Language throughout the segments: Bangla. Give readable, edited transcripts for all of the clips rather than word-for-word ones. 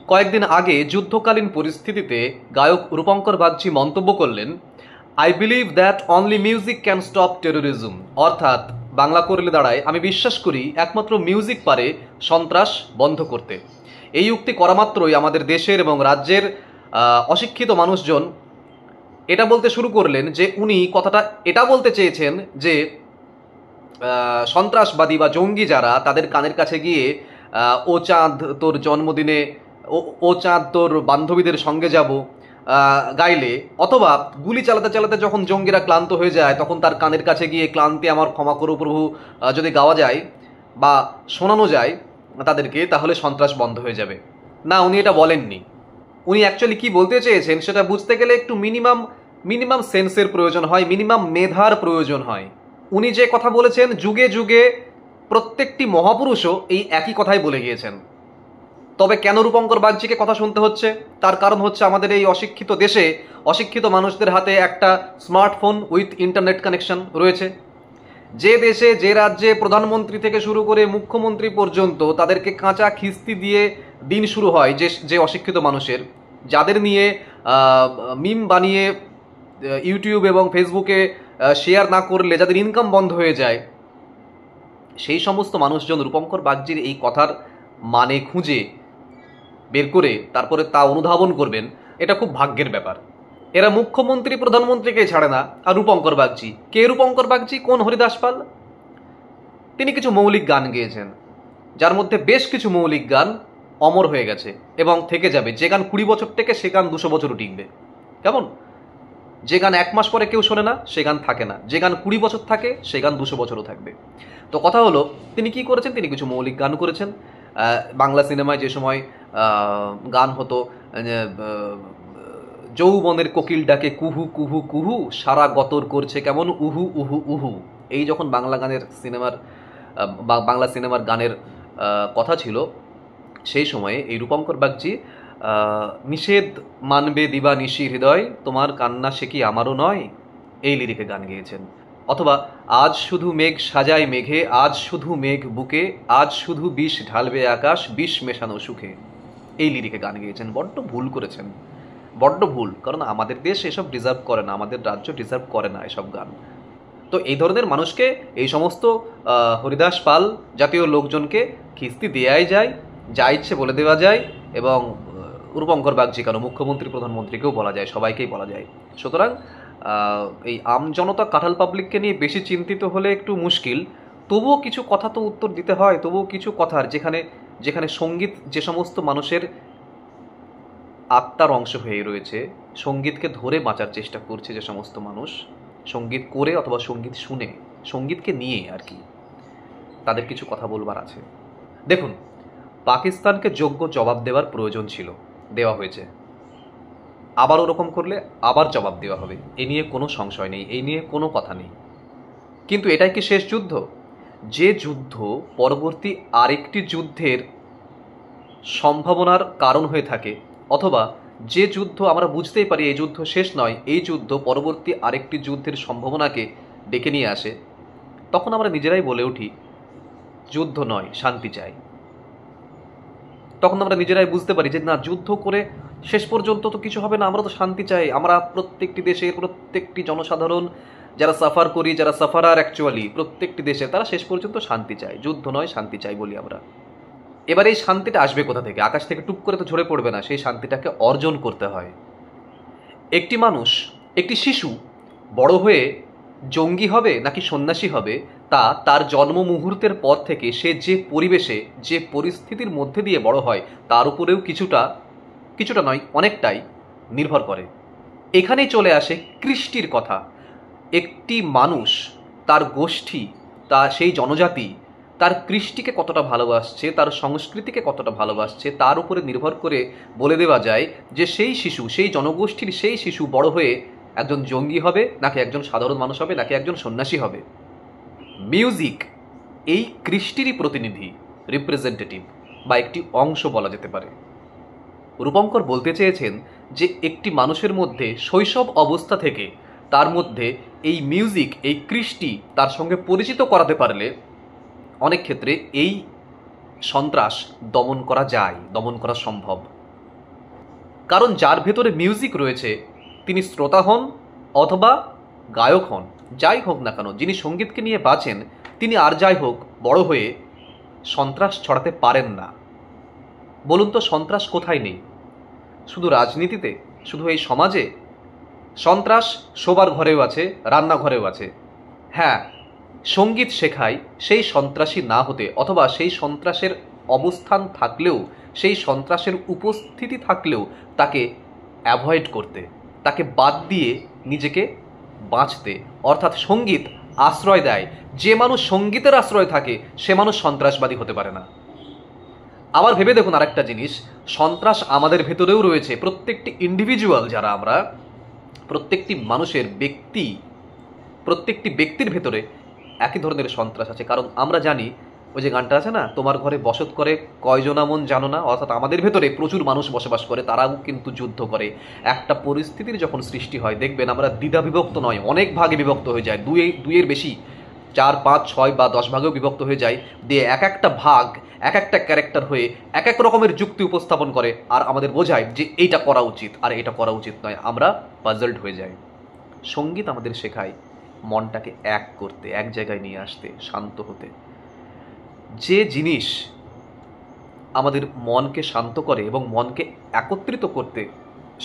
কয়েকদিন আগে যুদ্ধকালীন পরিস্থিতিতে গায়ক রূপঙ্কর বাগচি মন্তব্য করলেন, I believe that only music can stop terrorism. অর্থাৎ বাংলা করলে দাঁড়ায়, আমি বিশ্বাস করি একমাত্র মিউজিক পারে সন্ত্রাস বন্ধ করতে। এই উক্তি করা মাত্রই আমাদের দেশের এবং রাজ্যের অশিক্ষিত মানুষজন এটা বলতে শুরু করলেন যে উনি কথাটা এটা বলতে চেয়েছেন যে সন্ত্রাসবাদী বা জঙ্গি যারা, তাদের কানের কাছে গিয়ে ও চাঁদ তোর জন্মদিনে, ও চাঁদ তোর বান্ধবীদের সঙ্গে যাব গাইলে, অথবা গুলি চালাতে চালাতে যখন জঙ্গিরা ক্লান্ত হয়ে যায় তখন তার কানের কাছে গিয়ে ক্লান্তি আমার ক্ষমা করো প্রভু যদি গাওয়া যায় বা শোনানো যায় তাদেরকে, তাহলে সন্ত্রাস বন্ধ হয়ে যাবে। না, উনি এটা বলেননি। উনি অ্যাকচুয়ালি কি বলতে চেয়েছেন সেটা বুঝতে গেলে একটু মিনিমাম সেন্সের প্রয়োজন হয়, মিনিমাম মেধার প্রয়োজন হয়। উনি যে কথা বলেছেন, যুগে যুগে প্রত্যেকটি মহাপুরুষও এই একই কথাই বলে গিয়েছেন। তবে কেন রূপঙ্কর বাগচিকে কথা শুনতে হচ্ছে? তার কারণ হচ্ছে আমাদের এই অশিক্ষিত দেশে অশিক্ষিত মানুষদের হাতে একটা স্মার্টফোন উইথ ইন্টারনেট কানেকশন রয়েছে। যে দেশে, যে রাজ্যে প্রধানমন্ত্রী থেকে শুরু করে মুখ্যমন্ত্রী পর্যন্ত তাদেরকে কাঁচা খিস্তি দিয়ে দিন শুরু হয়, যে অশিক্ষিত মানুষের, যাদের নিয়ে মিম বানিয়ে ইউটিউব এবং ফেসবুকে শেয়ার না করলে যাদের ইনকাম বন্ধ হয়ে যায়, সেই সমস্ত মানুষজন রূপঙ্কর বাগচির এই কথার মানে খুঁজে বের করে তারপরে তা অনুধাবন করবেন, এটা খুব ভাগ্যের ব্যাপার। এরা মুখ্যমন্ত্রী প্রধানমন্ত্রীকে ছাড়ে না। আর রূপঙ্কর বাগচি কে? রূপঙ্কর বাগচি কোন হরিদাস পাল? তিনি কিছু মৌলিক গান গেয়েছেন, যার মধ্যে বেশ কিছু মৌলিক গান অমর হয়ে গেছে এবং থেকে যাবে। যে গান 20 বছর থেকে সে গান 200 বছরও টিকবে। কেমন? যে গান 1 মাস পরে কেউ শোনে না সে গান থাকে না, যে গান 20 বছর থাকে সে গান 200 বছরও থাকবে। তো কথা হলো, তিনি কি করেছেন? তিনি কিছু মৌলিক গান করেছেন। বাংলা সিনেমায় যে সময় গান হতো, যৌবনের কোকিল ডাকে কুহু কুহু কুহু, সারা গতর করছে কেমন উহু উহু উহু, এই যখন বাংলা সিনেমার গানের কথা ছিল, সেই সময়ে এই রূপঙ্কর বাগচি নিষেধ মানবে দিবা নিশি হৃদয়, তোমার কান্না সে কি আমারও নয়, এই লিরিকে গান গেয়েছেন। অথবা আজ শুধু মেঘ সাজায় মেঘে, আজ শুধু মেঘ বুকে, আজ শুধু বিষ ঢালবে আকাশ, বিষ মেশানো সুখে, এই লিরিকে গান গেয়েছেন। বড্ড ভুল করেছেন, বড্ড ভুল। কারণ আমাদের দেশ এসব ডিজার্ভ করে না, আমাদের রাজ্য ডিজার্ভ করে না এসব গান। তো এই ধরনের মানুষকে, এই সমস্ত হরিদাস পাল জাতীয় লোকজনকে খিস্তি দেয়াই যায়, যা ইচ্ছে বলে দেওয়া যায়। এবং রূপঙ্কর বাগচি কেন, মুখ্যমন্ত্রী প্রধানমন্ত্রীকেও বলা যায়, সবাইকেই বলা যায়। সুতরাং এই আমজনতা, কাঁঠাল পাবলিককে নিয়ে বেশি চিন্তিত হলে একটু মুশকিল। তবুও কিছু কথা তো উত্তর দিতে হয়, তবুও কিছু কথার, যেখানে সঙ্গীত যে সমস্ত মানুষের আত্মার অংশ হয়ে রয়েছে, সঙ্গীতকে ধরে বাঁচার চেষ্টা করছে যে সমস্ত মানুষ, সঙ্গীত করে অথবা সঙ্গীত শুনে, সঙ্গীতকে নিয়ে আর কি, তাদের কিছু কথা বলবার আছে। দেখুন, পাকিস্তানকে যোগ্য জবাব দেওয়ার প্রয়োজন ছিল, দেওয়া হয়েছে। আবার ওরকম করলে আবার জবাব দেওয়া হবে, এ নিয়ে কোনো সংশয় নেই, এই নিয়ে কোনো কথা নেই। কিন্তু এটাই কি শেষ যুদ্ধ? যে যুদ্ধ পরবর্তী আরেকটি যুদ্ধের সম্ভাবনার কারণ হয়ে থাকে, অথবা যে যুদ্ধ আমরা বুঝতেই পারি এই যুদ্ধ শেষ নয়, এই যুদ্ধ পরবর্তী আরেকটি যুদ্ধের সম্ভাবনাকে ডেকে নিয়ে আসে, তখন আমরা নিজেরাই বলে উঠি যুদ্ধ নয়, শান্তি চাই। তখন আমরা নিজেরাই বুঝতে পারি যে না, যুদ্ধ করে শেষ পর্যন্ত তো কিছু হবে না, আমরা তো শান্তি চাই। আমরা প্রত্যেকটি দেশের প্রত্যেকটি জনসাধারণ যারা সাফার করি, যারা সাফারার অ্যাকচুয়ালি প্রত্যেকটি দেশে, তারা শেষ পর্যন্ত শান্তি চায়। যুদ্ধ নয়, শান্তি চাই বলি আমরা। এবার এই শান্তিটা আসবে কোথা থেকে? আকাশ থেকে টুপ করে তো ঝরে পড়বে না, সেই শান্তিটাকে অর্জন করতে হয়। একটি মানুষ, একটি শিশু বড় হয়ে জঙ্গি হবে নাকি সন্ন্যাসী হবে, তা তার জন্ম মুহূর্তের পর থেকে সে যে পরিবেশে, যে পরিস্থিতির মধ্যে দিয়ে বড় হয়, তার উপরেও কিছুটা নয়, অনেকটাই নির্ভর করে। এখানেই চলে আসে কৃষ্টির কথা। একটি মানুষ, তার গোষ্ঠী, সেই জনজাতি তার কৃষ্টিকে কতটা ভালোবাসছে, তার সংস্কৃতিকে কতটা ভালোবাসছে, তার উপরে নির্ভর করে বলে দেওয়া যায় যে সেই শিশু, সেই জনগোষ্ঠীর সেই শিশু বড় হয়ে একজন জঙ্গি হবে নাকি একজন সাধারণ মানুষ হবে নাকি একজন সন্ন্যাসী হবে। মিউজিক এই কৃষ্টিরই প্রতিনিধি, রিপ্রেজেন্টেটিভ বা একটি অংশ বলা যেতে পারে। রূপঙ্কর বলতে চেয়েছেন যে একটি মানুষের মধ্যে শৈশব অবস্থা থেকে তার মধ্যে এই মিউজিক, এই কৃষ্টি তার সঙ্গে পরিচিত করাতে পারলে অনেক ক্ষেত্রে এই সন্ত্রাস দমন করা যায়, দমন করা সম্ভব। কারণ যার ভেতরে মিউজিক রয়েছে তিনি শ্রোতা হন অথবা গায়ক হন, যাই হোক না কেন, যিনি সঙ্গীতকে নিয়ে বাঁচেন তিনি আর যাই হোক বড় হয়ে সন্ত্রাস ছড়াতে পারেন না। বলুন তো সন্ত্রাস কোথায় নেই? শুধু রাজনীতিতে, শুধু এই সমাজে? সন্ত্রাস শোবার ঘরেও আছে, রান্নাঘরেও আছে। হ্যাঁ, সঙ্গীত শেখায় সেই সন্ত্রাসী না হতে, অথবা সেই সন্ত্রাসের অবস্থান থাকলেও, সেই সন্ত্রাসের উপস্থিতি থাকলেও তাকে অ্যাভয়েড করতে, তাকে বাদ দিয়ে নিজেকে বাঁচতে। অর্থাৎ সঙ্গীত আশ্রয় দেয়। যে মানুষ সঙ্গীতের আশ্রয় থাকে সে মানুষ সন্ত্রাসবাদী হতে পারে না। আবার ভেবে দেখুন আরেকটা জিনিস, সন্ত্রাস আমাদের ভেতরেও রয়েছে। প্রত্যেকটি ইন্ডিভিজুয়াল যারা আমরা, প্রত্যেকটি মানুষের প্রত্যেকটি ব্যক্তির ভেতরে একই ধরনের সন্ত্রাস আছে। কারণ আমরা জানি, ওই যে গানটা আছে না, তোমার ঘরে বসত করে কয়জনা মন জানো না, অর্থাৎ আমাদের ভেতরে প্রচুর মানুষ বসবাস করে, তারাও কিন্তু যুদ্ধ করে। একটা পরিস্থিতির যখন সৃষ্টি হয় দেখবেন আমরা দ্বিধা বিভক্ত নয়, অনেক ভাগে বিভক্ত হয়ে যায়, দুইয়ের বেশি, 4, 5, 6 বা 10 ভাগেও বিভক্ত হয়ে যায়, দিয়ে এক একটা ভাগ এক একটা ক্যারেক্টার হয়ে এক এক রকমের যুক্তি উপস্থাপন করে আর আমাদের বোঝায় যে এইটা করা উচিত আর এটা করা উচিত নয়। আমরা পাজলড হয়ে যাই। সঙ্গীত আমাদের শেখায় মনটাকে এক করতে, এক জায়গায় নিয়ে আসতে, শান্ত হতে। যে জিনিস আমাদের মনকে শান্ত করে এবং মনকে একত্রিত করতে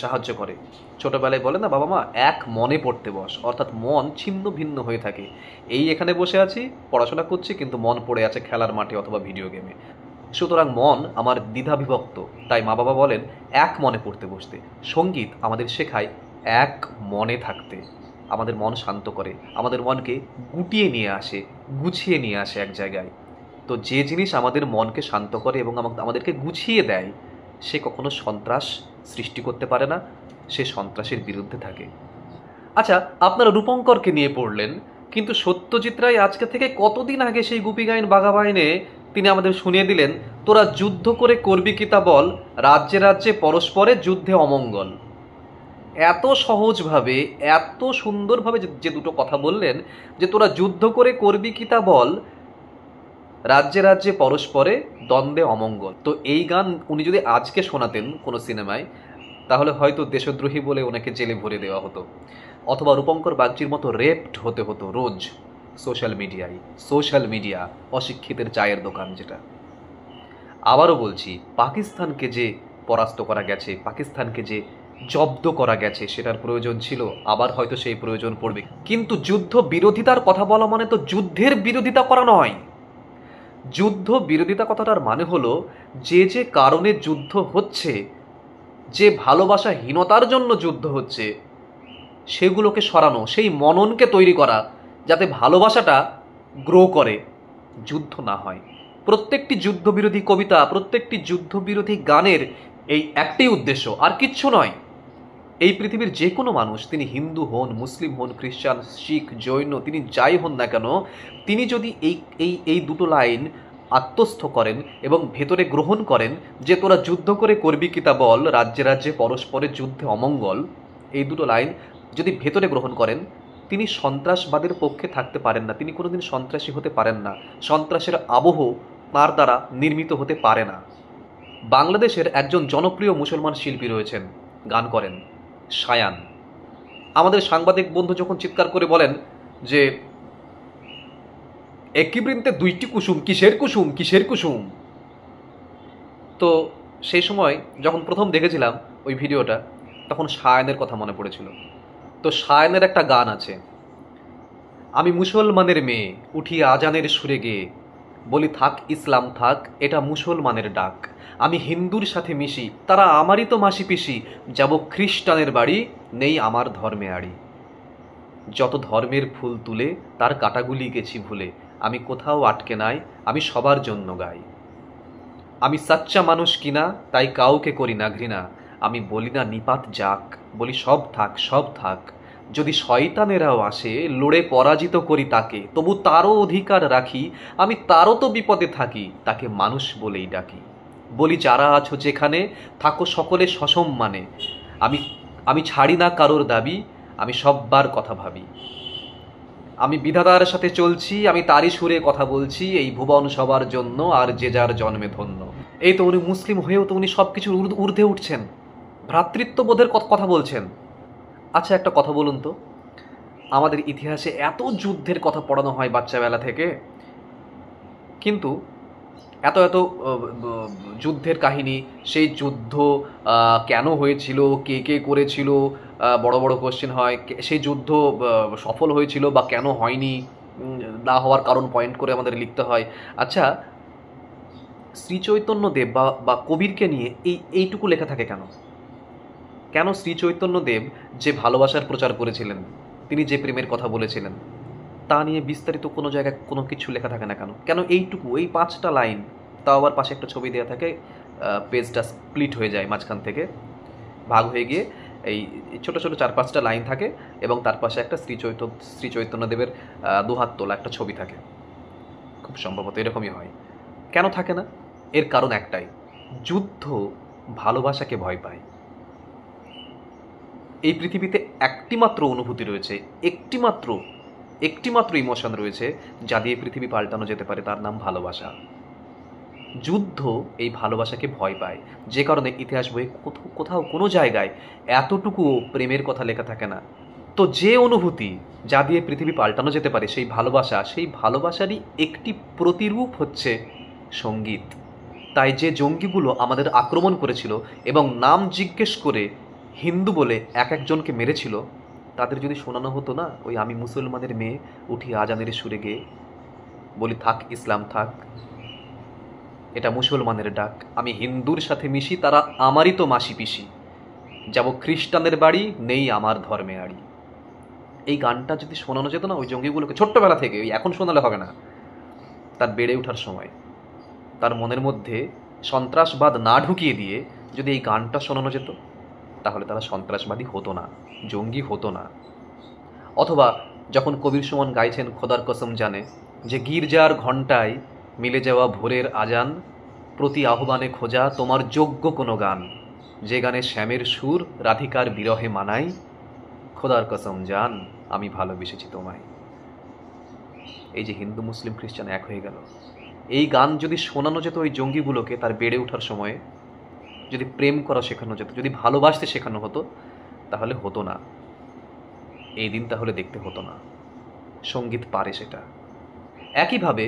সাহায্য করে, ছোটবেলায় বলে না বাবা মা, এক মনে পড়তে বস, অর্থাৎ মন ছিন্ন ভিন্ন হয়ে থাকে। এই এখানে বসে আছি, পড়াশোনা করছি, কিন্তু মন পড়ে আছে খেলার মাঠে অথবা ভিডিও গেমে। সুতরাং মন আমার দ্বিধা বিভক্ত, তাই মা বাবা বলেন এক মনে পড়তে বসতে। সঙ্গীত আমাদের শেখায় এক মনে থাকতে, আমাদের মন শান্ত করে, আমাদের মনকে গুটিয়ে নিয়ে আসে, গুছিয়ে নিয়ে আসে এক জায়গায়। তো যে জিনিস আমাদের মনকে শান্ত করে এবং আমাদেরকে গুছিয়ে দেয়, সে কখনো সন্ত্রাস সৃষ্টি করতে পারে না, সে সন্ত্রাসের বিরুদ্ধে থাকে। আচ্ছা, আপনারা রূপঙ্করকে নিয়ে পড়লেন, কিন্তু সত্যজিৎ রায় আজকে থেকে কতদিন আগে সেই গুপি গাইন বাঘা বাইনে তিনি আমাদের শুনিয়ে দিলেন, তোরা যুদ্ধ করে করবি কি তা বল, রাজ্যে রাজ্যে পরস্পরে যুদ্ধে অমঙ্গল। এত সহজভাবে, এত সুন্দরভাবে যে দুটো কথা বললেন, যে তোরা যুদ্ধ করে করবি কি তা বল, রাজ্যে রাজ্যে পরস্পরে দ্বন্দ্বে অমঙ্গল। তো এই গান উনি যদি আজকে শোনাতেন কোনো সিনেমায়, তাহলে হয়তো দেশদ্রোহী বলে ওনাকে জেলে ভরে দেওয়া হতো, অথবা রূপঙ্কর বাগচির মতো রেপ্ট হতে হতো রোজ সোশ্যাল মিডিয়া, অশিক্ষিতের চায়ের দোকান যেটা। আবারও বলছি, পাকিস্তানকে যে পরাস্ত করা গেছে, পাকিস্তানকে যে জব্দ করা গেছে, সেটার প্রয়োজন ছিল, আবার হয়তো সেই প্রয়োজন পড়বে। কিন্তু যুদ্ধ বিরোধিতার কথা বলা মানে তো যুদ্ধের বিরোধিতা করা নয়। যুদ্ধ বিরোধিতা কথাটার মানে হলো, যে যে কারণে যুদ্ধ হচ্ছে, যে ভালোবাসাহীনতার জন্য যুদ্ধ হচ্ছে, সেগুলোকে সরানো, সেই মননকে তৈরি করা, যাতে ভালোবাসাটা গ্রো করে, যুদ্ধ না হয়। প্রত্যেকটি যুদ্ধবিরোধী কবিতা, প্রত্যেকটি যুদ্ধবিরোধী গানের এই একটাই উদ্দেশ্য, আর কিচ্ছু নয়। এই পৃথিবীর যে কোনো মানুষ, তিনি হিন্দু হন, মুসলিম হন, খ্রিস্টান, শিখ, জৈন, তিনি যাই হন না কেন, তিনি যদি এই দুটো লাইন আত্মস্থ করেন এবং ভেতরে গ্রহণ করেন, যে তোরা যুদ্ধ করে করবি কি তা বল, রাজ্যে রাজ্যে পরস্পরের যুদ্ধে অমঙ্গল, এই দুটো লাইন যদি ভেতরে গ্রহণ করেন, তিনি সন্ত্রাসবাদের পক্ষে থাকতে পারেন না, তিনি কোনোদিন সন্ত্রাসী হতে পারেন না, সন্ত্রাসের আবহ তার দ্বারা নির্মিত হতে পারে না। বাংলাদেশের একজন জনপ্রিয় মুসলমান শিল্পী রয়েছেন, গান করেন, শায়ান। আমাদের সাংবাদিক বন্ধু যখন চিৎকার করে বলেন যে একই বৃন্তে দুইটি কুসুম, কিসের কুসুম, কিসের কুসুম, তো সেই সময় যখন প্রথম দেখেছিলাম ওই ভিডিওটা, তখন শায়ানের কথা মনে পড়েছিল। তো শায়ানের একটা গান আছে, আমি মুসলমানের মেয়ে, উঠি আজানের সুরে গেয়ে, বলি থাক ইসলাম থাক, এটা মুসলমানের ডাক, আমি হিন্দুর সাথে মিশি, তারা আমারই তো মাসি পিসি, যাব খ্রিস্টানের বাড়ি, নেই আমার ধর্মে আড়ি, যত ধর্মের ফুল তুলে তার কাটাগুলি গেছি ভুলে, আমি কোথাও আটকে নাই, আমি সবার জন্য গাই, আমি সাচ্চা মানুষ কিনা, তাই কাউকে করি না ঘৃণা, আমি বলি না নিপাত যাক, বলি সব থাক সব থাক, যদি শয়তানেরাও আসে লড়ে পরাজিত করি তাকে, তবু তারও অধিকার রাখি, আমি তারও তো বিপদে থাকি, তাকে মানুষ বলেই ডাকি, বলি যারা আছো যেখানে, থাকো সকলে সসম্মানে, আমি ছাড়ি না কারোর দাবি, আমি সব্বার কথা ভাবি, আমি বিধাতার সাথে চলছি, আমি তারই সুরে কথা বলছি, এই ভুবন সবার জন্য, আর যে যার জন্মে ধন্য। এই তো উনি মুসলিম হয়েও তো উনি সব কিছুর ঊর্ধ্বে উঠছেন। ভ্রাতৃত্ববোধের কথা বলছেন। আচ্ছা একটা কথা বলুন তো, আমাদের ইতিহাসে এত যুদ্ধের কথা পড়ানো হয় বাচ্চাবেলা থেকে, কিন্তু এত এত যুদ্ধের কাহিনী, সেই যুদ্ধ কেন হয়েছিল, কে কে করেছিল, বড় বড় কোশ্চেন হয়, সেই যুদ্ধ সফল হয়েছিল বা কেন হয়নি, না হওয়ার কারণ পয়েন্ট করে আমাদের লিখতে হয়। আচ্ছা, শ্রীচৈতন্যদেব বা কবিরকে নিয়ে এইটুকু লেখা থাকে কেন? কেন শ্রীচৈতন্যদেব যে ভালোবাসার প্রচার করেছিলেন, তিনি যে প্রেমের কথা বলেছিলেন, তা নিয়ে বিস্তারিত কোনো জায়গায় কোনো কিছু লেখা থাকে না কেন? কেন এইটুকু, এই 5টা লাইন, তাও আবার পাশে একটা ছবি দেওয়া থাকে, পেজটা স্প্লিট হয়ে যায় মাঝখান থেকে, ভাগ হয়ে গিয়ে এই ছোটো ছোটো 4-5টা লাইন থাকে এবং তার পাশে একটা শ্রীচৈতন্যদেবের দুহাত তোলা একটা ছবি থাকে। খুব সম্ভবত এরকমই হয়। কেন থাকে না? এর কারণ একটাই, যুদ্ধ ভালোবাসাকে ভয় পায়। এই পৃথিবীতে একটিমাত্র অনুভূতি রয়েছে, একটিমাত্র ইমোশন রয়েছে যা দিয়ে পৃথিবী পাল্টানো যেতে পারে, তার নাম ভালোবাসা। যুদ্ধ এই ভালোবাসাকে ভয় পায়, যে কারণে ইতিহাস বইয়ে কোথাও কোনো জায়গায় এতটুকু প্রেমের কথা লেখা থাকে না। তো যে অনুভূতি যা দিয়ে পৃথিবী পাল্টানো যেতে পারে, সেই ভালোবাসা, সেই ভালোবাসারই একটি প্রতিরূপ হচ্ছে সঙ্গীত। তাই যে জঙ্গিগুলো আমাদের আক্রমণ করেছিল এবং নাম জিজ্ঞেস করে হিন্দু বলে একজনকে মেরেছিল, তাদের যদি শোনানো হতো না, ওই আমি মুসলমানের মেয়ে উঠি আজানের সুরে গেয়ে, বলি থাক ইসলাম থাক, এটা মুসলমানের ডাক, আমি হিন্দুর সাথে মিশি, তারা আমারই তো মাসি পিসি, যাব খ্রিস্টানদের বাড়ি, নেই আমার ধর্মে আড়ি। এই গানটা যদি শোনানো যেত না ওই জঙ্গিগুলোকে ছোট্টবেলা থেকে, ওই এখন শোনালে হবে না, তার বেড়ে ওঠার সময় তার মনের মধ্যে সন্ত্রাসবাদ না ঢুকিয়ে দিয়ে যদি এই গানটা শোনানো যেত, তাহলে তারা সন্ত্রাসবাদী হতো না, জঙ্গি হতো না। অথবা যখন কবির সুমন গাইছেন খোদার কসম জানে, যে গির্জার ঘণ্টায় মিলে যাওয়া ভোরের আজান, প্রতি আহ্বানে খোঁজা তোমার যোগ্য কোনো গান, যে গানে শ্যামের সুর রাধিকার বিরহে মানাই, খোদার কসম জান আমি ভালোবেসেছি তোমায়। এই যে হিন্দু মুসলিম খ্রিস্টান এক হয়ে গেল, এই গান যদি শোনানো যেত ওই জঙ্গিগুলোকে তার বেড়ে ওঠার সময়ে, যদি প্রেম করা শেখানো যেত, যদি ভালোবাসতে শেখানো হতো, তাহলে হতো না এই দিন, তাহলে দেখতে হতো না। সঙ্গীত পারে সেটা। একইভাবে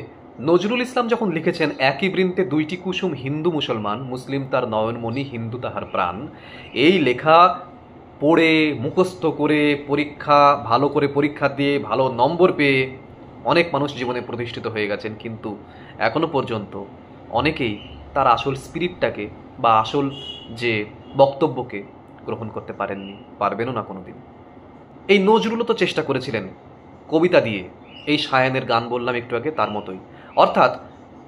নজরুল ইসলাম যখন লিখেছেন একই বৃন্তে দুইটি কুসুম হিন্দু মুসলমান, মুসলিম তার নয়নমণি হিন্দু তাহার প্রাণ, এই লেখা পড়ে মুখস্থ করে ভালো করে পরীক্ষা দিয়ে ভালো নম্বর পেয়ে অনেক মানুষ জীবনে প্রতিষ্ঠিত হয়ে গেছেন, কিন্তু এখনো পর্যন্ত অনেকেই তার আসল স্পিরিটটাকে বা আসল যে বক্তব্যকে গ্রহণ করতে পারেননি, পারবেনও না কোনোদিন। এই নজরুলও তো চেষ্টা করেছিলেন কবিতা দিয়ে, এই সায়ানের গান বললাম একটু আগে, তার মতোই। অর্থাৎ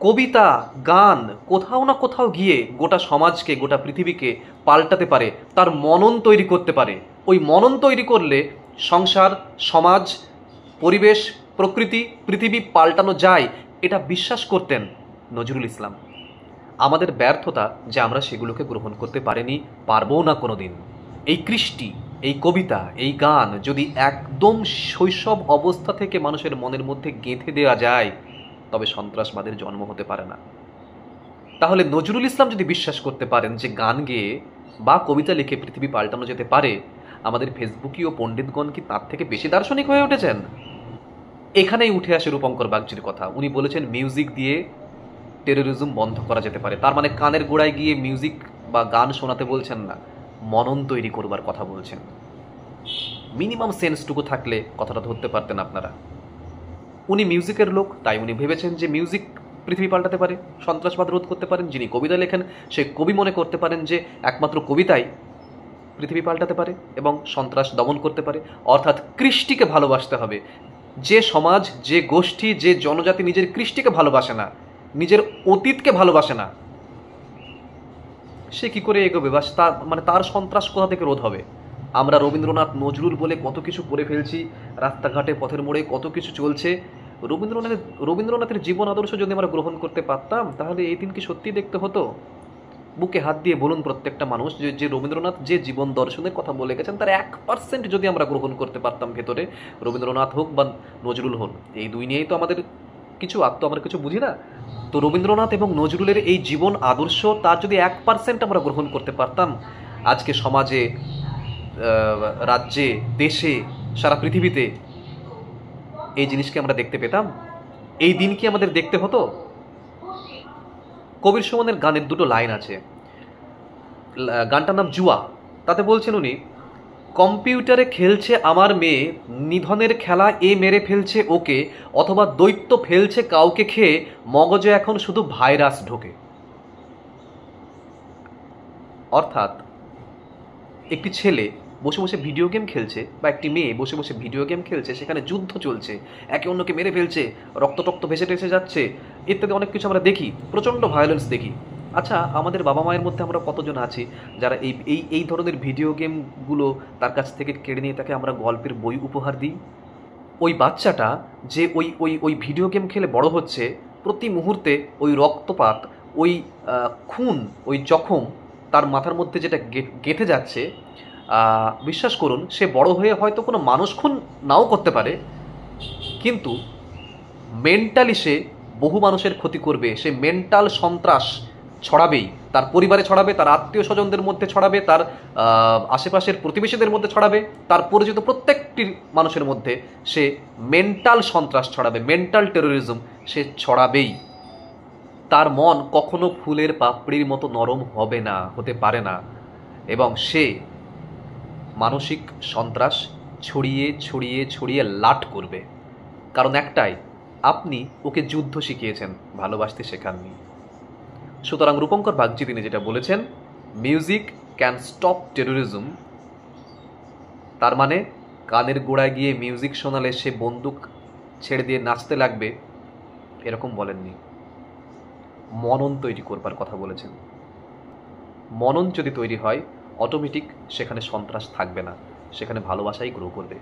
কবিতা গান কোথাও না কোথাও গিয়ে গোটা সমাজকে, গোটা পৃথিবীকে পাল্টাতে পারে, তার মনন তৈরি করতে পারে। ওই মনন তৈরি করলে সংসার, সমাজ, পরিবেশ, প্রকৃতি, পৃথিবী পাল্টানো যায়, এটা বিশ্বাস করতেন নজরুল ইসলাম। আমাদের ব্যর্থতা যে আমরা সেগুলোকে গ্রহণ করতে পারিনি, পারবও না কোনোদিন। এই কৃষ্টি, এই কবিতা, এই গান যদি একদম শৈশব অবস্থা থেকে মানুষের মনের মধ্যে গেঁথে দেওয়া যায়, তবে সন্ত্রাসবাদের জন্ম হতে পারে না। তাহলে নজরুল ইসলাম যদি বিশ্বাস করতে পারেন যে গান গেয়ে বা কবিতা লিখে পৃথিবী পাল্টানো যেতে পারে, আমাদের ফেসবুকীয় পণ্ডিতগণ কি তার থেকে বেশি দার্শনিক হয়ে উঠেছেন? এখানেই উঠে আসে রূপঙ্কর বাগচির কথা। উনি বলেছেন মিউজিক দিয়ে টেরোরিজম বন্ধ করা যেতে পারে। তার মানে কানের গোড়ায় গিয়ে মিউজিক বা গান শোনাতে বলছেন না, মনন তৈরি করবার কথা বলছেন। মিনিমাম সেন্সটুকু থাকলে কথাটা ধরতে পারতেন আপনারা। উনি মিউজিকের লোক, তাই উনি ভেবেছেন যে মিউজিক পৃথিবী পাল্টাতে পারে, সন্ত্রাসবাদ রোধ করতে পারেন। যিনি কবিতা লেখেন সে কবি মনে করতে পারেন যে একমাত্র কবিতাই পৃথিবী পাল্টাতে পারে এবং সন্ত্রাস দমন করতে পারে। অর্থাৎ কৃষ্টিকে ভালোবাসতে হবে। যে সমাজ, যে গোষ্ঠী, যে জনজাতি নিজের কৃষ্টিকে ভালোবাসে না, নিজের অতীতকে ভালোবাসে না, সে কি করে এগোবে? বা তার সন্ত্রাস কোথা থেকে রোধ হবে? আমরা রবীন্দ্রনাথ নজরুল বলে কত কিছু করে ফেলছি, রাস্তাঘাটে পথের মোড়ে কত কিছু চলছে। রবীন্দ্রনাথের জীবন আদর্শ যদি আমরা গ্রহণ করতে পারতাম, তাহলে এই দিন কি সত্যি দেখতে হতো? বুকে হাত দিয়ে বলুন প্রত্যেকটা মানুষ, যে রবীন্দ্রনাথ যে জীবন দর্শনের কথা বলে গেছেন, তার 1% যদি আমরা গ্রহণ করতে পারতাম ভেতরে, রবীন্দ্রনাথ হোক বা নজরুল হন, এই দুই নিয়েই তো আমাদের কিছু আমরা কিছু বুঝি না। তো রবীন্দ্রনাথ এবং নজরুলের এই জীবন আদর্শ, তার যদি 1% আমরা গ্রহণ করতে পারতাম, আজকে সমাজে, রাজ্যে, দেশে, সারা পৃথিবীতে এই জিনিসকে আমরা দেখতে পেতাম? এই দিন কি আমাদের দেখতে হতো? কবির সুমনের গানের দুটো লাইন আছে, গানটার নাম জুয়া। তাতে বলছেন উনি, কম্পিউটারে খেলছে আমার মেয়ে, নিধনের খেলা এ মেরে ফেলছে ওকে, অথবা দৈত্য ফেলছে কাউকে খেয়ে, মগজে এখন শুধু ভাইরাস ঢোকে। অর্থাৎ একটি ছেলে বসে বসে ভিডিও গেম খেলছে, বা একটি মেয়ে বসে বসে ভিডিও গেম খেলছে, সেখানে যুদ্ধ চলছে, একে অন্যকে মেরে ফেলছে, রক্ত ভেসে টেসে যাচ্ছে, ইত্যাদি অনেক কিছু আমরা দেখি, প্রচণ্ড ভায়োলেন্স দেখি। আচ্ছা, আমাদের বাবা মায়ের মধ্যে আমরা কতজন আছি যারা এই এই এই ধরনের ভিডিও গেমগুলো তার কাছ থেকে কেড়ে নিয়ে তাকে আমরা গল্পের বই উপহার দিই? ওই বাচ্চাটা যে ওই ওই ওই ভিডিও গেম খেলে বড় হচ্ছে, প্রতি মুহূর্তে ওই রক্তপাত, ওই খুন, ওই জখম তার মাথার মধ্যে যেটা গেঁথে যাচ্ছে, বিশ্বাস করুন, সে বড় হয়ে হয়তো কোনো মানুষ খুন নাও করতে পারে, কিন্তু মেন্টালি সে বহু মানুষের ক্ষতি করবে। সে মেন্টাল সন্ত্রাস ছড়াবেই, তার পরিবারে ছড়াবে, তার আত্মীয় স্বজনদের মধ্যে ছড়াবে, তার আশেপাশের প্রতিবেশীদের মধ্যে ছড়াবে, তার পরিচিত প্রত্যেকটি মানুষের মধ্যে সে মেন্টাল সন্ত্রাস ছড়াবে, মেন্টাল টেরোরিজম সে ছড়াবেই। তার মন কখনো ফুলের পাপড়ির মতো নরম হবে না, হতে পারে না, এবং সে মানসিক সন্ত্রাস ছড়িয়ে ছড়িয়ে ছড়িয়ে লাট করবে। কারণ একটাই, আপনি ওকে যুদ্ধ শিখিয়েছেন, ভালোবাসতে শেখাননি। সুতরাং রূপঙ্কর বাগচি তিনি যেটা বলেছেন, মিউজিক ক্যান স্টপ টেরোরিজম, তার মানে কানের গোড়ায় গিয়ে মিউজিক শোনালে সে বন্দুক ছেড়ে দিয়ে নাচতে লাগবে, এরকম বলেননি। মনন তৈরি করবার কথা বলেছেন। মনন যদি তৈরি হয়, অটোমেটিক সেখানে সন্ত্রাস থাকবে না, সেখানে ভালোবাসাই গ্রো করবে।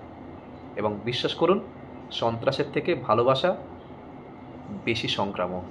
এবং বিশ্বাস করুন, সন্ত্রাসের থেকে ভালোবাসা বেশি সংক্রামক।